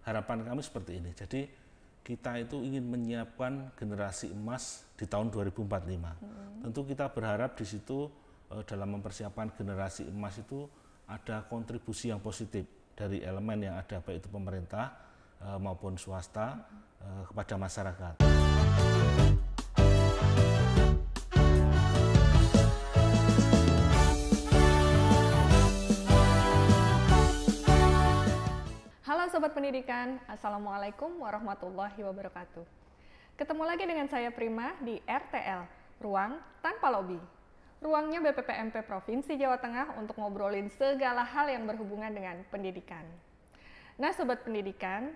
harapan kami seperti ini. Jadi kita itu ingin menyiapkan generasi emas di tahun 2045. Tentu kita berharap di situ dalam mempersiapkan generasi emas itu ada kontribusi yang positif dari elemen yang ada, baik itu pemerintah maupun swasta kepada masyarakat. Halo Sobat Pendidikan, Assalamualaikum warahmatullahi wabarakatuh. Ketemu lagi dengan saya Prima di RTL, Ruang Tanpa Lobi. Ruangnya BPPMP Provinsi Jawa Tengah untuk ngobrolin segala hal yang berhubungan dengan pendidikan. Nah Sobat Pendidikan,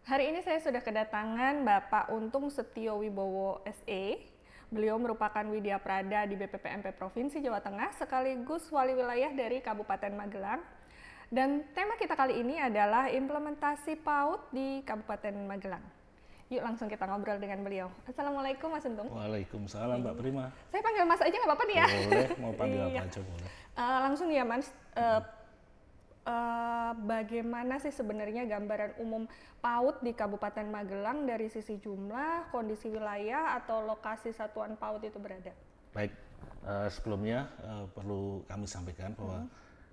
hari ini saya sudah kedatangan Bapak Untung Setio Wibowo SE. Beliau merupakan Widya Prada di BPPMP Provinsi Jawa Tengah sekaligus Wali Wilayah dari Kabupaten Magelang. Dan tema kita kali ini adalah implementasi PAUD di Kabupaten Magelang. Yuk langsung kita ngobrol dengan beliau. Assalamualaikum Mas Untung. Waalaikumsalam Mbak Prima. Saya panggil Mas aja nggak apa-apa nih ya? Boleh, mau panggil apa aja boleh. Langsung ya Mas, bagaimana sih sebenarnya gambaran umum PAUD di Kabupaten Magelang dari sisi jumlah, kondisi wilayah, atau lokasi satuan PAUD itu berada? Baik, sebelumnya perlu kami sampaikan bahwa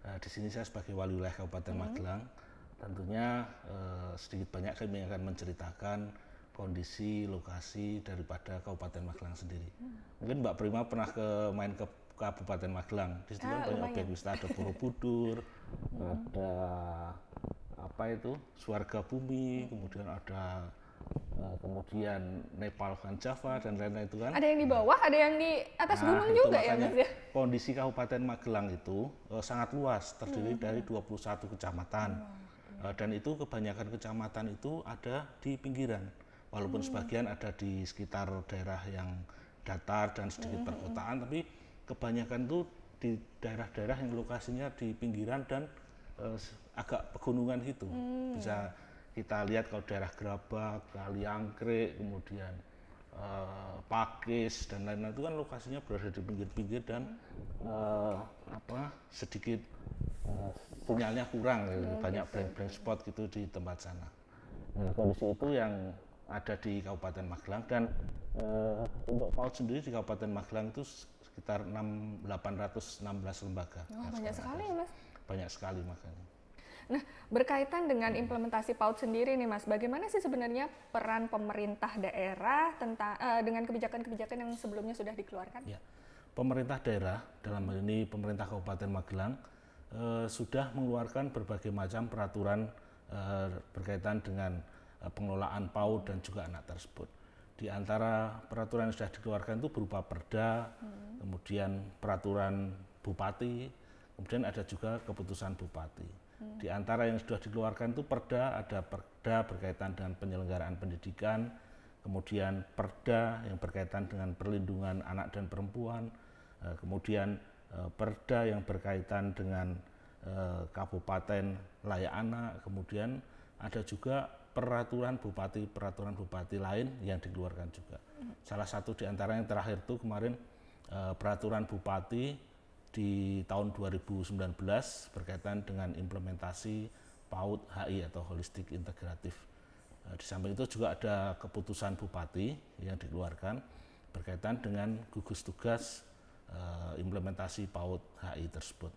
di sini saya sebagai Wali Wilayah Kabupaten Magelang, tentunya sedikit banyak kami akan menceritakan kondisi lokasi daripada Kabupaten Magelang sendiri. Mungkin Mbak Prima pernah main ke Kabupaten Magelang. Di situ kan banyak objek wisata, ada Borobudur, ada apa itu Swarga Bumi, kemudian ada kemudian Nepal Van Java dan lain-lain itu kan. Ada yang di bawah, ada yang di atas gunung juga ya Mas ya? Kondisi Kabupaten Magelang itu sangat luas, terdiri dari 21 kecamatan. Dan itu kebanyakan kecamatan itu ada di pinggiran. Walaupun sebagian ada di sekitar daerah yang datar dan sedikit perkotaan, tapi kebanyakan itu di daerah-daerah yang lokasinya di pinggiran dan agak pegunungan gitu. Bisa kita lihat kalau daerah Gerabak, Kaliangkrik, kemudian Pakis dan lain-lain itu kan lokasinya berada di pinggir-pinggir dan sedikit sinyalnya kurang, banyak blank spot gitu di tempat sana. Nah, kondisi itu yang ada di Kabupaten Magelang dan untuk PAUD sendiri di Kabupaten Magelang itu sekitar 816 lembaga. Banyak sekali ya Mas? Banyak sekali makanya. Nah, berkaitan dengan implementasi PAUD sendiri nih Mas, bagaimana sih sebenarnya peran pemerintah daerah dengan kebijakan-kebijakan yang sebelumnya sudah dikeluarkan? Ya, pemerintah daerah, dalam hal ini pemerintah Kabupaten Magelang, sudah mengeluarkan berbagai macam peraturan berkaitan dengan pengelolaan PAUD dan juga anak tersebut. Di antara peraturan yang sudah dikeluarkan itu berupa perda, kemudian peraturan bupati, kemudian ada juga keputusan bupati. Di antara yang sudah dikeluarkan itu perda, ada perda berkaitan dengan penyelenggaraan pendidikan, kemudian perda yang berkaitan dengan perlindungan anak dan perempuan, kemudian perda yang berkaitan dengan kabupaten layak anak, kemudian ada juga peraturan bupati lain yang dikeluarkan juga. Salah satu di antara yang terakhir itu kemarin peraturan bupati di tahun 2019 berkaitan dengan implementasi PAUD HI atau Holistik Integratif. Di samping itu juga ada keputusan bupati yang dikeluarkan berkaitan dengan gugus tugas implementasi PAUD HI tersebut.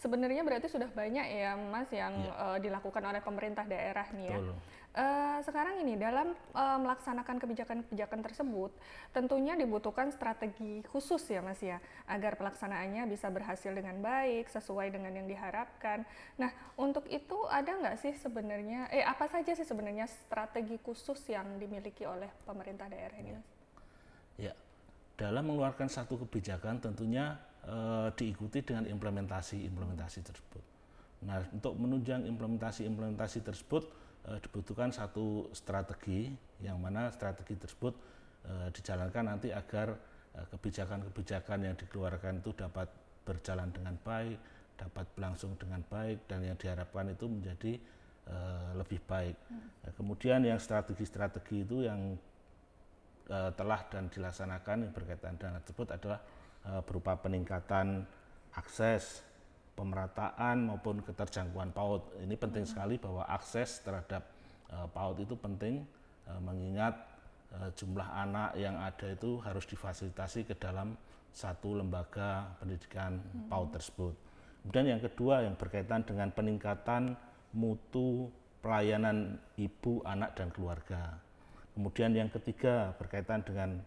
Sebenarnya berarti sudah banyak ya Mas yang dilakukan oleh pemerintah daerah nih ya. Sekarang ini dalam melaksanakan kebijakan-kebijakan tersebut tentunya dibutuhkan strategi khusus ya Mas ya, agar pelaksanaannya bisa berhasil dengan baik sesuai dengan yang diharapkan. Nah untuk itu ada nggak sih sebenarnya, apa saja sih sebenarnya strategi khusus yang dimiliki oleh pemerintah daerah ini Mas? Ya, dalam mengeluarkan satu kebijakan tentunya diikuti dengan implementasi tersebut. Nah, untuk menunjang implementasi tersebut dibutuhkan satu strategi, yang mana strategi tersebut dijalankan nanti agar kebijakan-kebijakan yang dikeluarkan itu dapat berjalan dengan baik, dapat berlangsung dengan baik, dan yang diharapkan itu menjadi lebih baik. Kemudian yang strategi-strategi itu yang telah dan dilaksanakan yang berkaitan dengan tersebut adalah berupa peningkatan akses, pemerataan maupun keterjangkauan PAUD. Ini penting sekali bahwa akses terhadap PAUD itu penting, mengingat jumlah anak yang ada itu harus difasilitasi ke dalam satu lembaga pendidikan PAUD tersebut. Kemudian yang kedua yang berkaitan dengan peningkatan mutu pelayanan ibu, anak, dan keluarga. Kemudian yang ketiga berkaitan dengan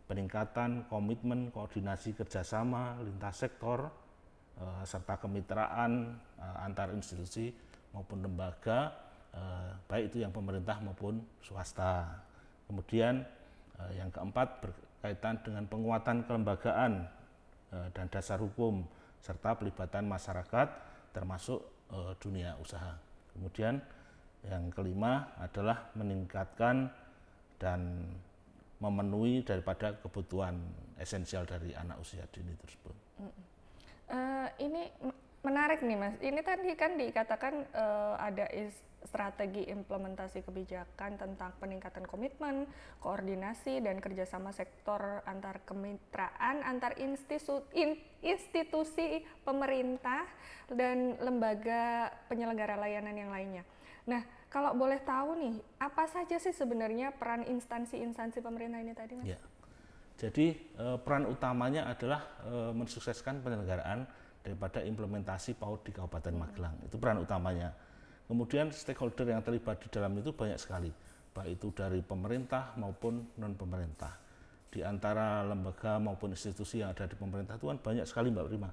peningkatan komitmen koordinasi kerjasama lintas sektor serta kemitraan antar institusi maupun lembaga, baik itu yang pemerintah maupun swasta. Kemudian yang keempat berkaitan dengan penguatan kelembagaan dan dasar hukum serta pelibatan masyarakat termasuk dunia usaha. Kemudian yang kelima adalah meningkatkan dan memenuhi daripada kebutuhan esensial dari anak usia dini tersebut. Ini menarik nih Mas, ini tadi kan dikatakan ada strategi implementasi kebijakan tentang peningkatan komitmen, koordinasi, dan kerjasama sektor antar kemitraan, antar institusi pemerintah dan lembaga penyelenggara layanan yang lainnya. Nah, kalau boleh tahu nih, apa saja sih sebenarnya peran instansi-instansi pemerintah ini tadi, Mas? Ya. Jadi peran utamanya adalah mensukseskan penyelenggaraan daripada implementasi PAUD di Kabupaten Magelang. Itu peran utamanya. Kemudian stakeholder yang terlibat di dalam itu banyak sekali, baik itu dari pemerintah maupun non-pemerintah. Di antara lembaga maupun institusi yang ada di pemerintah itu kan banyak sekali Mbak Prima.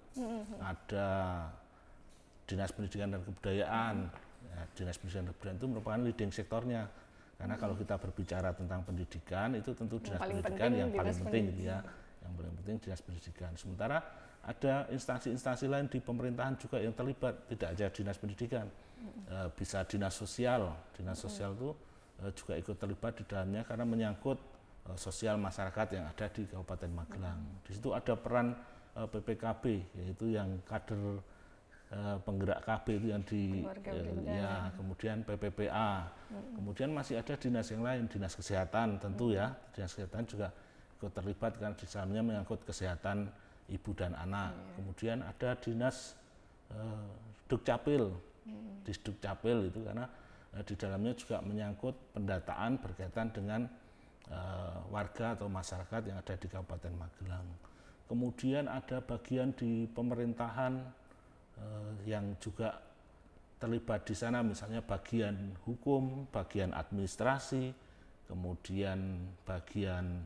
Ada Dinas Pendidikan dan Kebudayaan. Ya, Dinas Pendidikan dan Kebudayaan itu merupakan leading sektornya. Karena kalau kita berbicara tentang pendidikan itu tentu Dinas Pendidikan yang paling penting gitu ya. Yang paling penting Dinas Pendidikan. Sementara ada instansi-instansi lain di pemerintahan juga yang terlibat, tidak aja Dinas Pendidikan. Bisa Dinas Sosial. Dinas Sosial itu juga ikut terlibat di dalamnya karena menyangkut sosial masyarakat yang ada di Kabupaten Magelang. Di situ ada peran PPKB, yaitu yang kader penggerak KB itu yang kemudian PPPA, kemudian masih ada dinas yang lain, Dinas Kesehatan tentu ya, Dinas Kesehatan juga ikut terlibat kan di dalamnya menyangkut kesehatan ibu dan anak. Kemudian ada Dinas Dukcapil, Disdukcapil itu karena di dalamnya juga menyangkut pendataan berkaitan dengan warga atau masyarakat yang ada di Kabupaten Magelang. Kemudian ada bagian di pemerintahan yang juga terlibat di sana, misalnya bagian hukum, bagian administrasi, kemudian bagian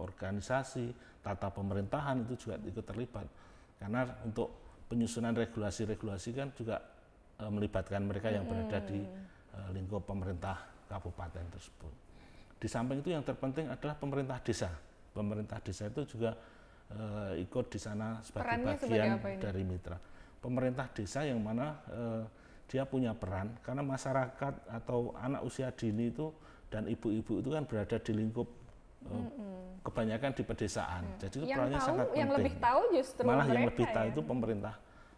organisasi, tata pemerintahan itu juga ikut terlibat. Karena untuk penyusunan regulasi-regulasi kan juga melibatkan mereka yang berada di lingkup pemerintah kabupaten tersebut. Di samping itu yang terpenting adalah pemerintah desa. Pemerintah desa itu juga ikut di sana sebagai perannya bagian dari mitra. Pemerintah desa yang mana dia punya peran karena masyarakat atau anak usia dini itu dan ibu-ibu itu kan berada di lingkup kebanyakan di pedesaan. Jadi itu perannya sangat penting. Yang lebih tahu justru malah mereka, yang lebih tahu ya? itu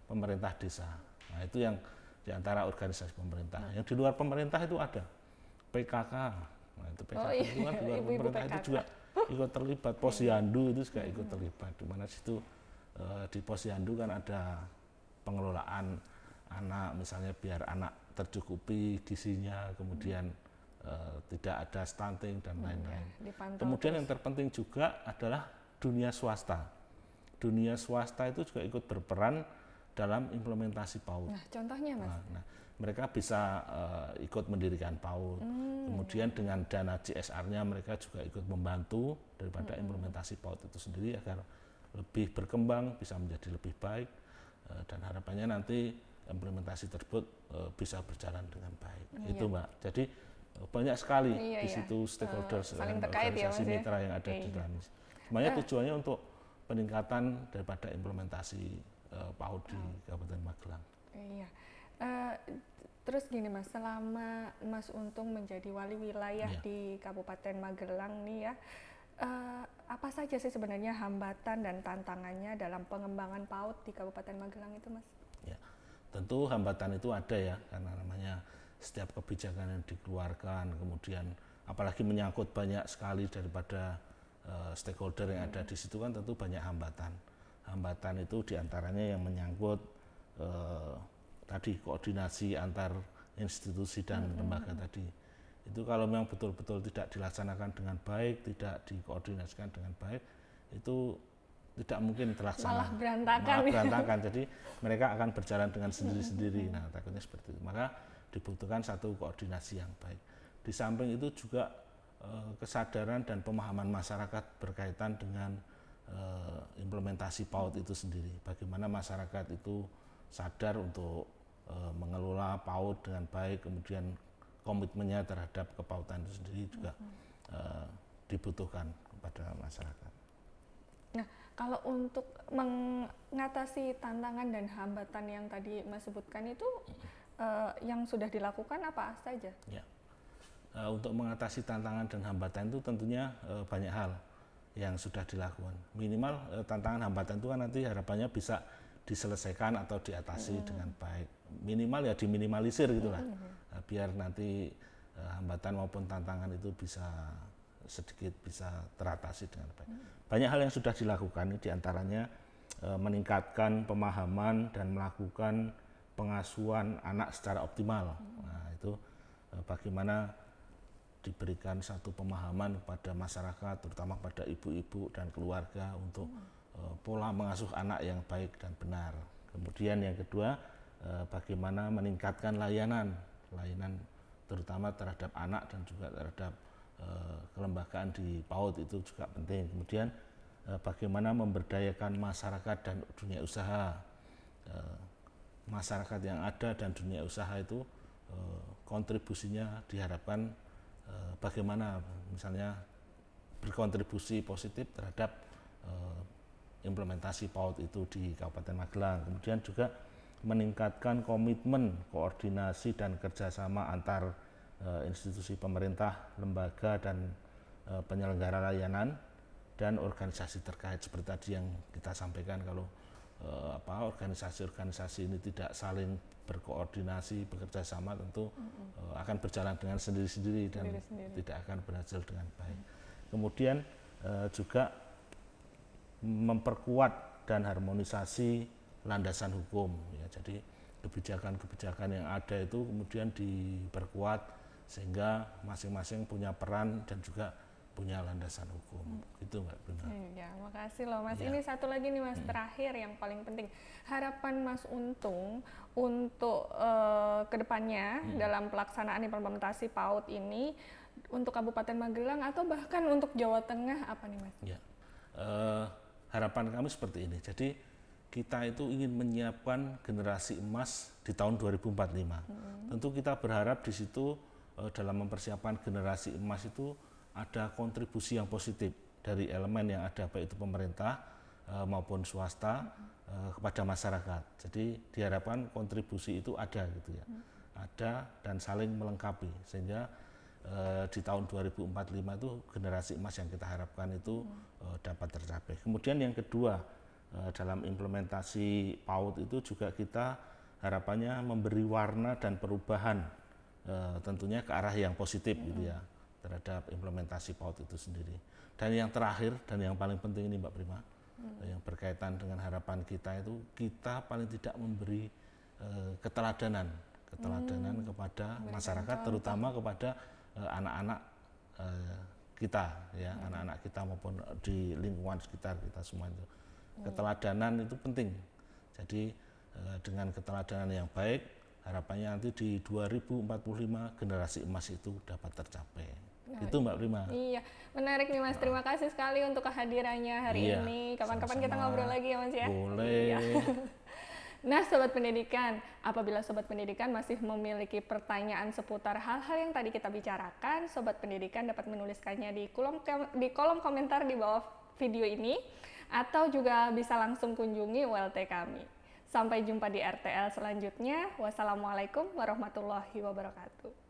pemerintah desa. Nah, itu yang di antara organisasi pemerintah. Yang di luar pemerintah itu ada PKK. Nah, itu PKK itu kan di luar pemerintah PKK. Itu juga ikut terlibat. Posyandu itu juga ikut terlibat. Di mana situ di Posyandu kan ada pengelolaan anak, misalnya biar anak tercukupi gizinya, kemudian tidak ada stunting dan lain-lain. Kemudian yang terpenting juga adalah dunia swasta. Dunia swasta itu juga ikut berperan dalam implementasi PAUD. Nah, contohnya Mas? Nah, mereka bisa ikut mendirikan PAUD. Kemudian dengan dana CSR-nya mereka juga ikut membantu daripada implementasi PAUD itu sendiri agar lebih berkembang, bisa menjadi lebih baik. Dan harapannya nanti implementasi tersebut bisa berjalan dengan baik. Itu Mbak. Jadi banyak sekali di situ stakeholders dan organisasi mitra yang ada di dalamnya. Semuanya tujuannya untuk peningkatan daripada implementasi PAUD di Kabupaten Magelang. Iya. Terus gini Mas, selama Mas Untung menjadi wali wilayah di Kabupaten Magelang nih ya, apa saja sih sebenarnya hambatan dan tantangannya dalam pengembangan PAUD di Kabupaten Magelang itu Mas? Ya, tentu hambatan itu ada ya, karena namanya setiap kebijakan yang dikeluarkan, kemudian apalagi menyangkut banyak sekali daripada stakeholder yang ada di situ kan tentu banyak hambatan. Hambatan itu diantaranya yang menyangkut tadi koordinasi antar institusi dan lembaga tadi. Itu kalau memang betul-betul tidak dilaksanakan dengan baik, tidak dikoordinasikan dengan baik, itu tidak mungkin terlaksana. Malah berantakan. Malah berantakan. Jadi mereka akan berjalan dengan sendiri-sendiri. Nah, takutnya seperti itu. Maka dibutuhkan satu koordinasi yang baik. Di samping itu juga kesadaran dan pemahaman masyarakat berkaitan dengan implementasi PAUD itu sendiri. Bagaimana masyarakat itu sadar untuk mengelola PAUD dengan baik, kemudian komitmennya terhadap kepautan itu sendiri juga dibutuhkan kepada masyarakat. Nah, kalau untuk mengatasi tantangan dan hambatan yang tadi Mas sebutkan itu yang sudah dilakukan apa saja? Ya. Untuk mengatasi tantangan dan hambatan itu tentunya banyak hal yang sudah dilakukan. Minimal tantangan hambatan itu kan nanti harapannya bisa diselesaikan atau diatasi dengan baik. Minimal ya diminimalisir gitulah. Biar nanti hambatan maupun tantangan itu bisa sedikit bisa teratasi dengan baik. Banyak hal yang sudah dilakukan, diantaranya meningkatkan pemahaman dan melakukan pengasuhan anak secara optimal. Nah, itu bagaimana diberikan satu pemahaman kepada masyarakat, terutama pada ibu-ibu dan keluarga untuk pola mengasuh anak yang baik dan benar. Kemudian yang kedua, bagaimana meningkatkan layanan terutama terhadap anak dan juga terhadap kelembagaan di PAUD itu juga penting. Kemudian bagaimana memberdayakan masyarakat dan dunia usaha. Masyarakat yang ada dan dunia usaha itu kontribusinya diharapkan bagaimana misalnya berkontribusi positif terhadap implementasi PAUD itu di Kabupaten Magelang. Kemudian juga meningkatkan komitmen, koordinasi dan kerjasama antar institusi pemerintah, lembaga dan penyelenggara layanan dan organisasi terkait seperti tadi yang kita sampaikan. Kalau organisasi-organisasi ini tidak saling berkoordinasi, bekerja sama, tentu akan berjalan dengan sendiri-sendiri dan tidak akan berhasil dengan baik. Kemudian juga memperkuat dan harmonisasi landasan hukum. Ya, jadi kebijakan-kebijakan yang ada itu kemudian diperkuat sehingga masing-masing punya peran dan juga punya landasan hukum. Itu Mbak Bruna. Ya, makasih loh Mas. Ya. Ini satu lagi nih Mas, terakhir yang paling penting. Harapan Mas Untung untuk kedepannya dalam pelaksanaan implementasi PAUD ini untuk Kabupaten Magelang atau bahkan untuk Jawa Tengah apa nih Mas? Ya. Harapan kami seperti ini. Jadi kita itu ingin menyiapkan generasi emas di tahun 2045. Tentu kita berharap di situ dalam mempersiapkan generasi emas itu ada kontribusi yang positif dari elemen yang ada, baik itu pemerintah maupun swasta kepada masyarakat. Jadi diharapkan kontribusi itu ada gitu ya, ada dan saling melengkapi sehingga di tahun 2045 itu generasi emas yang kita harapkan itu dapat tercapai. Kemudian yang kedua, dalam implementasi PAUD itu juga kita harapannya memberi warna dan perubahan tentunya ke arah yang positif gitu ya terhadap implementasi PAUD itu sendiri. Dan yang terakhir dan yang paling penting ini Mbak Prima, yang berkaitan dengan harapan kita itu kita paling tidak memberi keteladanan kepada masyarakat, terutama kepada anak-anak kita ya, anak-anak kita maupun di lingkungan sekitar kita semua itu. Keteladanan itu penting. Jadi dengan keteladanan yang baik, harapannya nanti di 2045 generasi emas itu dapat tercapai. Itu Mbak Prima. Iya, menarik nih Mas. Terima kasih sekali untuk kehadirannya hari ini. Kapan-kapan kita ngobrol lagi ya Mas ya. Boleh. Iya. Nah, Sobat Pendidikan, apabila Sobat Pendidikan masih memiliki pertanyaan seputar hal-hal yang tadi kita bicarakan, Sobat Pendidikan dapat menuliskannya di kolom komentar di bawah video ini, atau juga bisa langsung kunjungi ULT kami. Sampai jumpa di RTL selanjutnya. Wassalamualaikum warahmatullahi wabarakatuh.